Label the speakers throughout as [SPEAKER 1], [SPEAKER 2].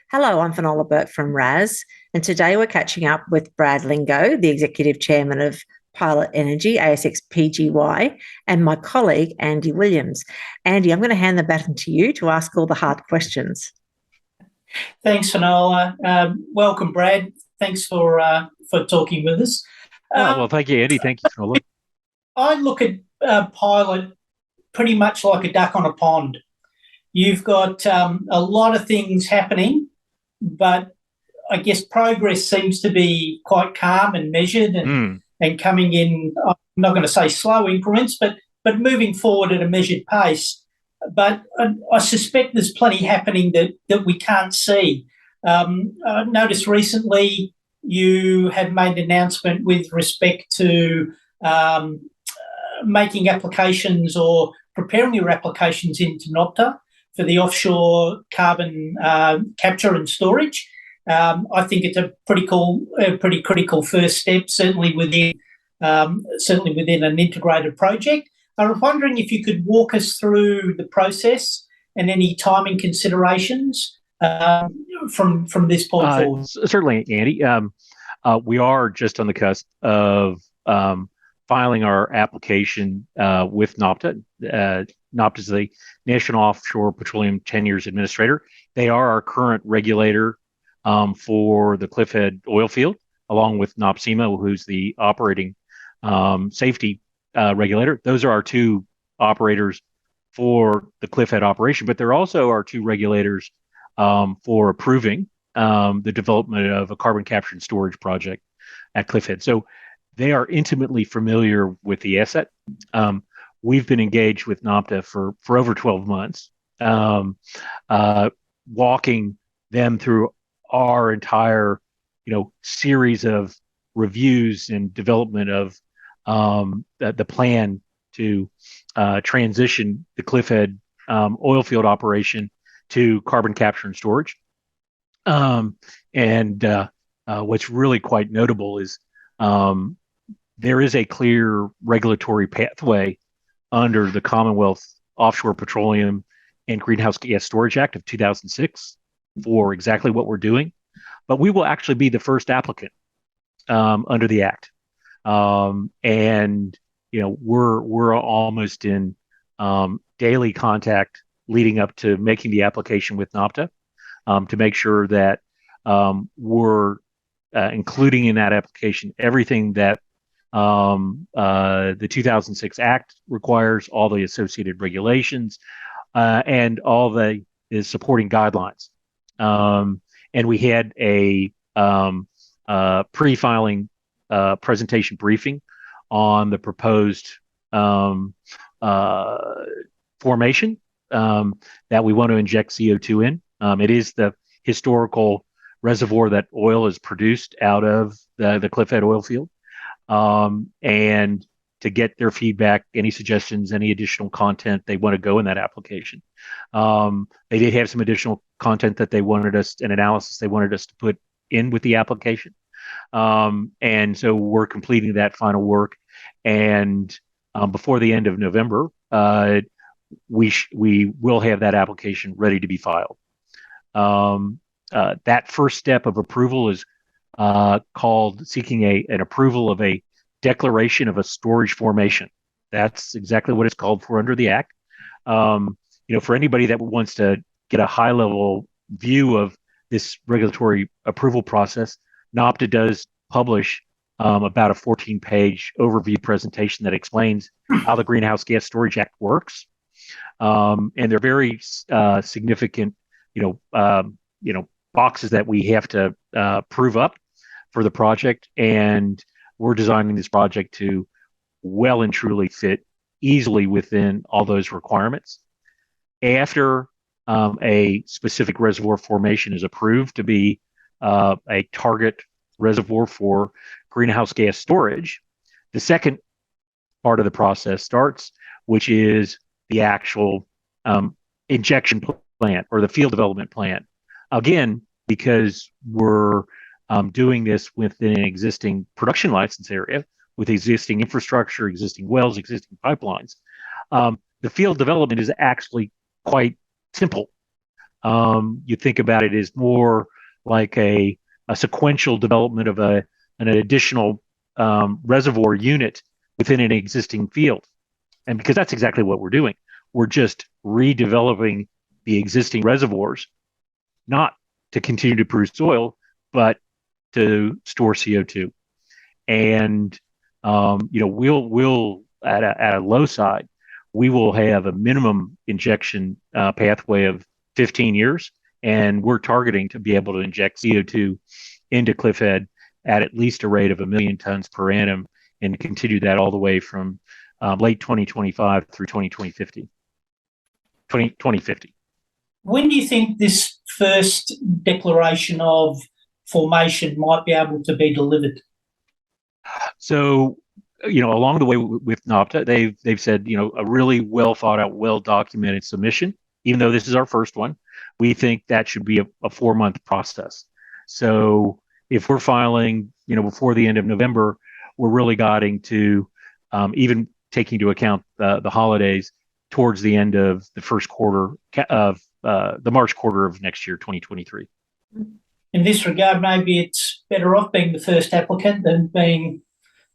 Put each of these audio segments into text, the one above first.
[SPEAKER 1] Hello, I'm Finola Burke from RaaS, and today we're catching up with Brad Lingo, the Executive Chairman of Pilot Energy, ASX PGY, and my colleague, Andy Williams. Andy, I'm going to hand the baton to you to ask all the hard questions.
[SPEAKER 2] Thanks, Finola. Welcome, Brad. Thanks for talking with us.
[SPEAKER 3] Well, thank you, Andy. Thank you, Finola.
[SPEAKER 2] I look at Pilot pretty much like a duck on a pond. You've got a lot of things happening, but I guess progress seems to be quite calm and measured and coming in, I'm not going to say slow increments, but moving forward at a measured pace. But I suspect there's plenty happening that we can't see. I noticed recently you had made an announcement with respect to making applications or preparing your applications into NOPTA for the offshore carbon capture and storage. I think it's a pretty critical first step, certainly within an integrated project. I was wondering if you could walk us through the process and any timing considerations from this point forward.
[SPEAKER 3] Certainly, Andy. We are just on the cusp of filing our application with NOPTA. NOPTA is the National Offshore Petroleum Tenures Administrator. They are our current regulator for the Cliffhead oil field, along with NOPSEMA, who's the operating safety regulator. Those are our two operators for the Cliffhead operation, but they're also our two regulators for approving the development of a carbon capture and storage project at Cliffhead. So they are intimately familiar with the asset. We've been engaged with NOPTA for over 12 months, walking them through our entire, series of reviews and development of the plan to transition the Cliffhead oil field operation to carbon capture and storage. What's really quite notable is there is a clear regulatory pathway under the Commonwealth Offshore Petroleum and Greenhouse Gas Storage Act of 2006 for exactly what we're doing. But we will actually be the first applicant under the Act. We're almost in daily contact leading up to making the application with NOPTA to make sure that we're including in that application everything that the 2006 Act requires, all the associated regulations, and all the supporting guidelines. And we had a pre-filing presentation briefing on the proposed formation that we want to inject CO2 in. It is the historical reservoir that oil is produced out of the Cliffhead oil field. And to get their feedback, any suggestions, any additional content they want to go in that application. They did have some additional content that an analysis they wanted us to put in with the application. And so we're completing that final work. And before the end of November, we will have that application ready to be filed. That first step of approval is called seeking an approval of a declaration of a storage formation. That's exactly what it's called for under the Act. For anybody that wants to get a high-level view of this regulatory approval process, NOPTA does publish about a 14-page overview presentation that explains how the Greenhouse Gas Storage Act works. And they're very significant, boxes that we have to prove up for the project. And we're designing this project to well and truly fit easily within all those requirements. After a specific reservoir formation is approved to be a target reservoir for greenhouse gas storage, the second part of the process starts, which is the actual injection plant or the field development plan. Again, because we're doing this within an existing production license area with existing infrastructure, existing wells, existing pipelines. The field development is actually quite simple. You think about it as more like a sequential development of an additional reservoir unit within an existing field. And because that's exactly what we're doing, we're just redeveloping the existing reservoirs, not to continue to produce oil, but to store CO2. And we'll at a low side, we will have a minimum injection pathway of 15 years, and we're targeting to be able to inject CO2 into Cliffhead at least a rate of 1 million tons per annum, and continue that all the way from late 2025 through 2050.
[SPEAKER 2] When do you think this first declaration of formation might be able to be delivered?
[SPEAKER 3] So, along the way with NAPTA, they've said, a really well thought out, well documented submission. Even though this is our first one, we think that should be a 4-month process. So if we're filing, before the end of November, we're really guiding to even taking into account the holidays towards the end of the first quarter of the March quarter of next year, 2023.
[SPEAKER 2] In this regard, maybe it's better off being the first applicant than being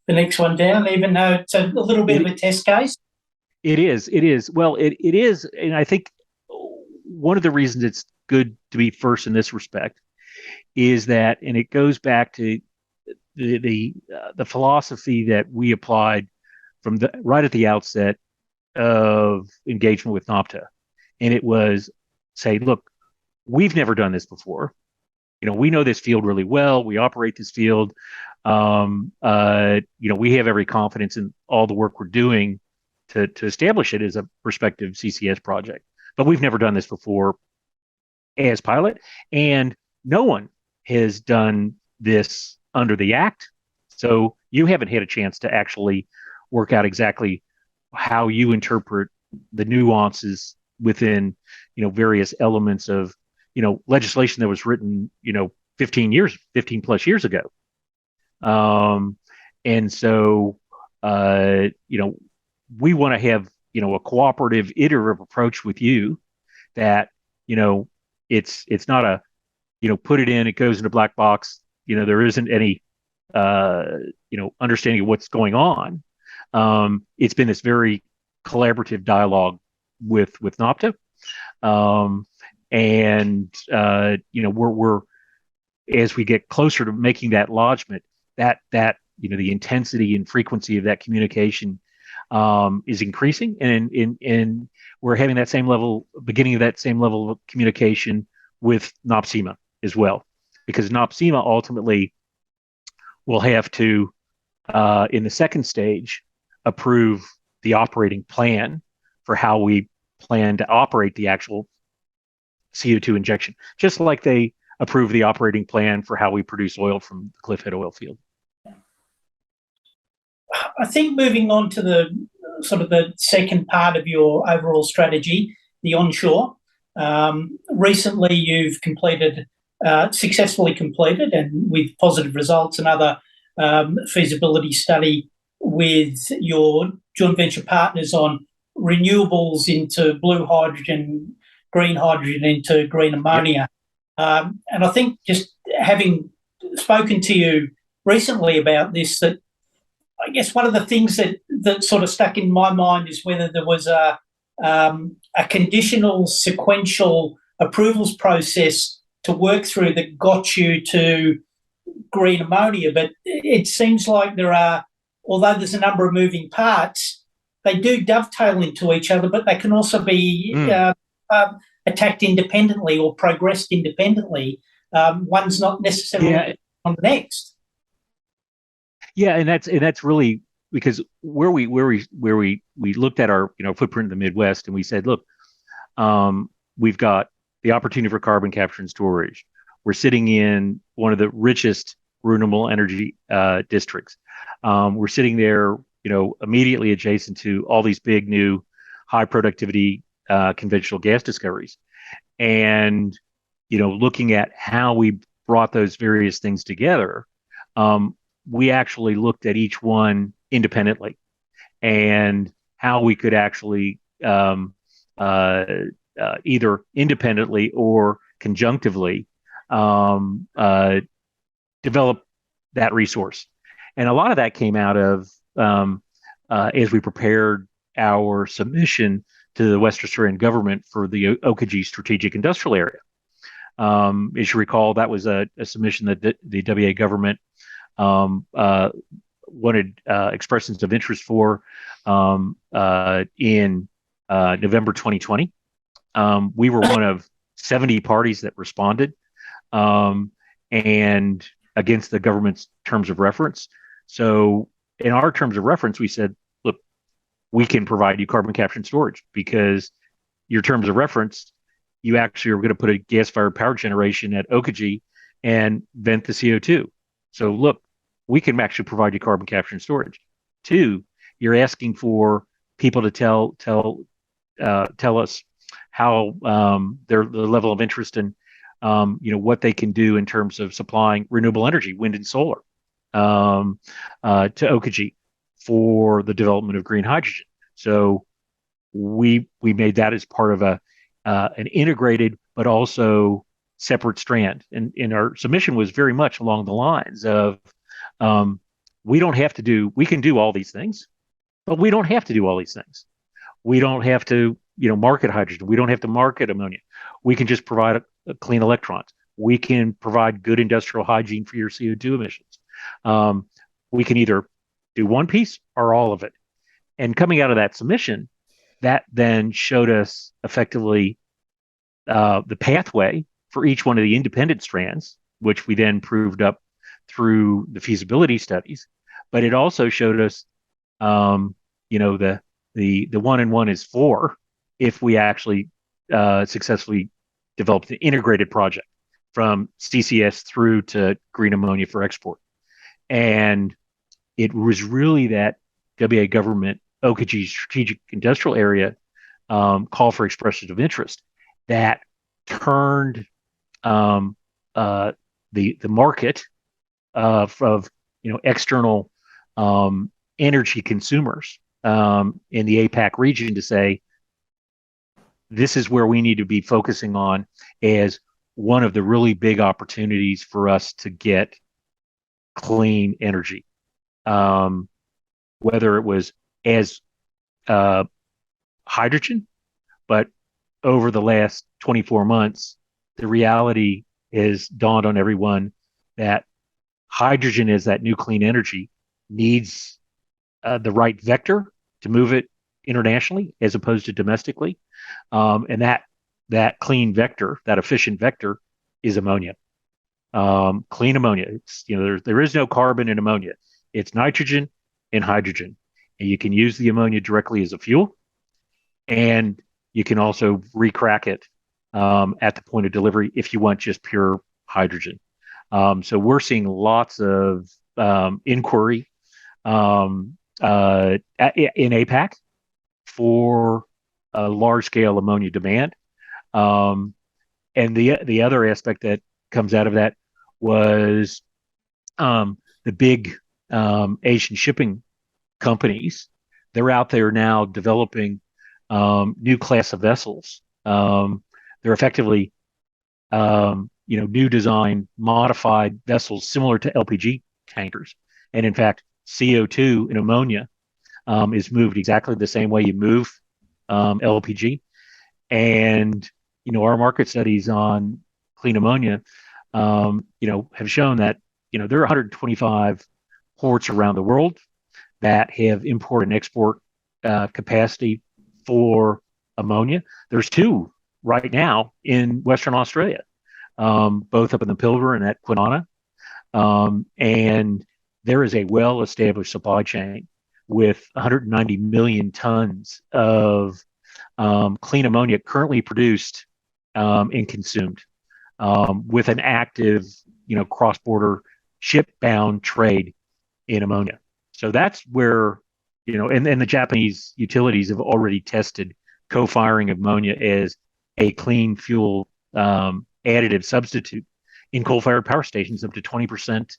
[SPEAKER 2] the next one down, even though it's a little bit of a test case.
[SPEAKER 3] It is. Well, it is. And I think one of the reasons it's good to be first in this respect is that, and it goes back to the philosophy that we applied from right at the outset of engagement with NAPTA. And it was say, look, we've never done this before. We know this field really well. We operate this field. We have every confidence in all the work we're doing to establish it as a prospective CCS project. But we've never done this before as pilot, and no one has done this under the Act. So you haven't had a chance to actually work out exactly how you interpret the nuances within, various elements of, legislation that was written, 15 plus years ago. And so, we want to have, a cooperative, iterative approach with you that, it's not a, put it in, it goes in a black box, there isn't any, understanding of what's going on. It's been this very collaborative dialogue with NAPTA. We're as we get closer to making that lodgement, that the intensity and frequency of that communication is increasing, and we're having that same level, beginning of that same level of communication with NOPSEMA as well, because NOPSEMA ultimately will have to, in the second stage, approve the operating plan for how we plan to operate the actual CO2 injection, just like they approve the operating plan for how we produce oil from the Cliffhead oil field.
[SPEAKER 2] I think moving on to the sort of the second part of your overall strategy, the onshore. Recently, you've successfully completed, and with positive results, another feasibility study with your joint venture partners on renewables into blue hydrogen, green hydrogen into green ammonia. Yep. And I think just having spoken to you recently about this, that I guess one of the things that sort of stuck in my mind is whether there was a conditional sequential approvals process to work through that got you to green ammonia. But it seems like although there's a number of moving parts, they do dovetail into each other, but they can also be attacked independently or progressed independently. One's not necessarily on the next.
[SPEAKER 3] Yeah, and that's really because where we looked at our footprint in the Midwest, and we said, look, we've got the opportunity for carbon capture and storage. We're sitting in one of the richest renewable energy districts. We're sitting there, immediately adjacent to all these big new high productivity conventional gas discoveries, and looking at how we brought those various things together. We actually looked at each one independently and how we could actually either independently or conjunctively develop that resource. And a lot of that came out of as we prepared our submission to the Western Australian government for the Oakajee Strategic Industrial Area. As you recall, that was a submission that the WA government wanted expressions of interest for in November 2020. We were one of 70 parties that responded, and against the government's terms of reference. So in our terms of reference, we said, look, we can provide you carbon capture and storage because your terms of reference, you actually are going to put a gas-fired power generation at Oakajee and vent the CO2. So look, we can actually provide you carbon capture and storage. 2, you're asking for people to tell us how the level of interest in what they can do in terms of supplying renewable energy, wind and solar, to Oakajee for the development of green hydrogen. So we made that as part of an integrated but also separate strand. And our submission was very much along the lines of we can do all these things, but we don't have to do all these things. We don't have to market hydrogen. We don't have to market ammonia. We can just provide clean electrons. We can provide good industrial hygiene for your CO2 emissions. We can either do one piece or all of it. And coming out of that submission, that then showed us effectively the pathway for each one of the independent strands, which we then proved up through the feasibility studies. But it also showed us, the 1 and 1 is 4 if we actually successfully developed an integrated project from CCS through to green ammonia for export. And it was really that WA government Oakajee Strategic Industrial Area call for expressions of interest that turned the market of external energy consumers in the APAC region to say, this is where we need to be focusing on as one of the really big opportunities for us to get clean energy. Whether it was as hydrogen, but over the last 24 months, the reality has dawned on everyone that hydrogen as that new clean energy needs the right vector to move it internationally as opposed to domestically. And that clean vector, that efficient vector, is ammonia. Clean ammonia. It's, there is no carbon in ammonia. It's nitrogen and hydrogen. And you can use the ammonia directly as a fuel, and you can also recrack it at the point of delivery if you want just pure hydrogen. So we're seeing lots of inquiry in APAC for a large-scale ammonia demand. And the other aspect that comes out of that was the big Asian shipping companies. They're out there now developing new class of vessels. They're effectively new design, modified vessels similar to LPG tankers. And in fact, CO2 and ammonia is moved exactly the same way you move LPG. And, our market studies on clean ammonia, have shown that, there are 125 ports around the world that have import and export capacity for ammonia. There's 2 right now in Western Australia, both up in the Pilbara and at Kwinana. And there is a well-established supply chain with 190 million tons of clean ammonia currently produced and consumed, with an active, cross-border ship-bound trade in ammonia. So that's where, and the Japanese utilities have already tested co-firing ammonia as a clean fuel additive substitute in coal-fired power stations, up to 20%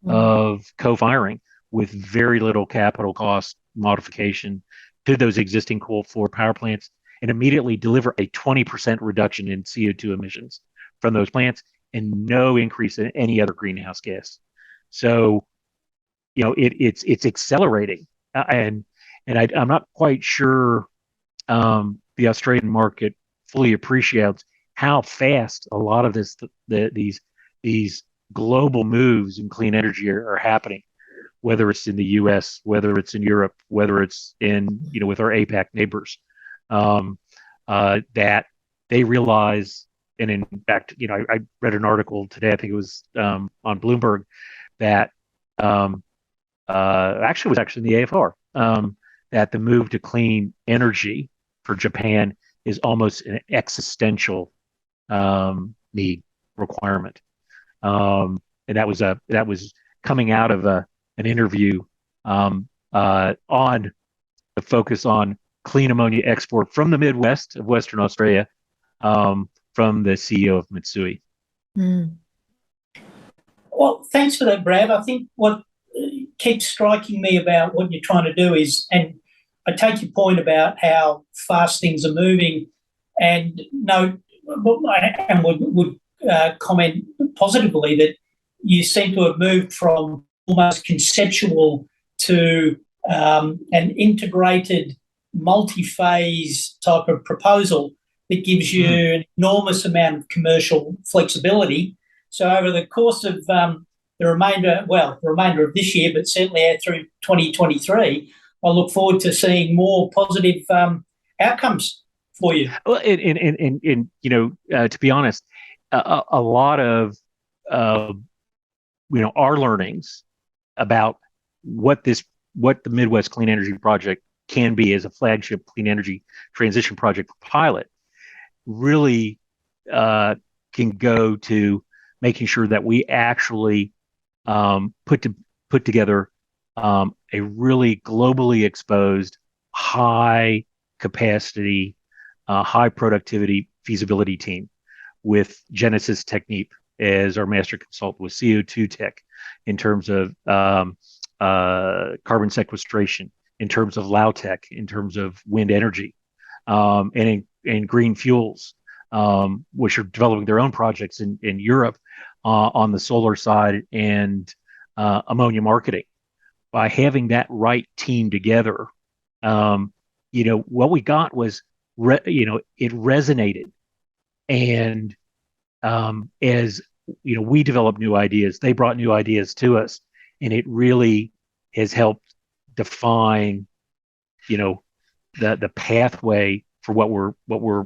[SPEAKER 3] of co-firing with very little capital cost modification to those existing coal-fired power plants and immediately deliver a 20% reduction in CO2 emissions from those plants and no increase in any other greenhouse gas. So, it's accelerating, and I'm not quite sure the Australian market fully appreciates how fast a lot of these global moves in clean energy are happening, whether it's in the U.S., whether it's in Europe, whether it's in with our APAC neighbors, that they realize. And in fact, I read an article today, I think it was on Bloomberg, that actually was actually in the AFR, that the move to clean energy for Japan is almost an existential need requirement. And that was coming out of an interview on the focus on clean ammonia export from the Midwest of Western Australia, from the CEO of Mitsui.
[SPEAKER 1] Mm.
[SPEAKER 2] Well, thanks for that, Brad. I think what keeps striking me about what you're trying to do is, and I take your point about how fast things are moving, and would comment positively that you seem to have moved from almost conceptual to an integrated, multi-phase type of proposal that gives you an enormous amount of commercial flexibility. So over the course of the remainder of this year, but certainly out through 2023, I look forward to seeing more positive outcomes for you.
[SPEAKER 3] Well, to be honest, a lot of our learnings about what the Midwest Clean Energy Project can be as a flagship clean energy transition project for pilot really can go to making sure that we actually put together a really globally exposed, high capacity, high productivity feasibility team with Genesis Technip as our master consultant, with CO2 Tech in terms of carbon sequestration, in terms of Lautech, in terms of wind energy, and in green fuels, which are developing their own projects in Europe on the solar side, and ammonia marketing. By having that right team together, what we got was, it resonated. And as we developed new ideas, they brought new ideas to us, and it really has helped define, the pathway for what we're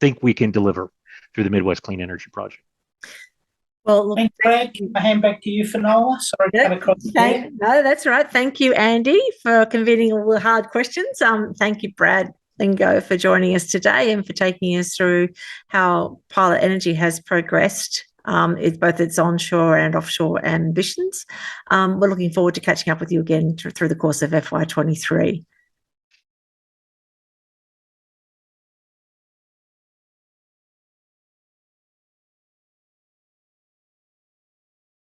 [SPEAKER 3] think we can deliver through the Midwest Clean Energy Project.
[SPEAKER 2] Well, look, thanks, Brad. Can I hand back to you, Finola? Sorry to cut across there.
[SPEAKER 1] No, that's all right. Thank you, Andy, for convening all the hard questions. Thank you, Brad Lingo, for joining us today and for taking us through how Pilot Energy has progressed, both its onshore and offshore ambitions. We're looking forward to catching up with you again through the course of FY23.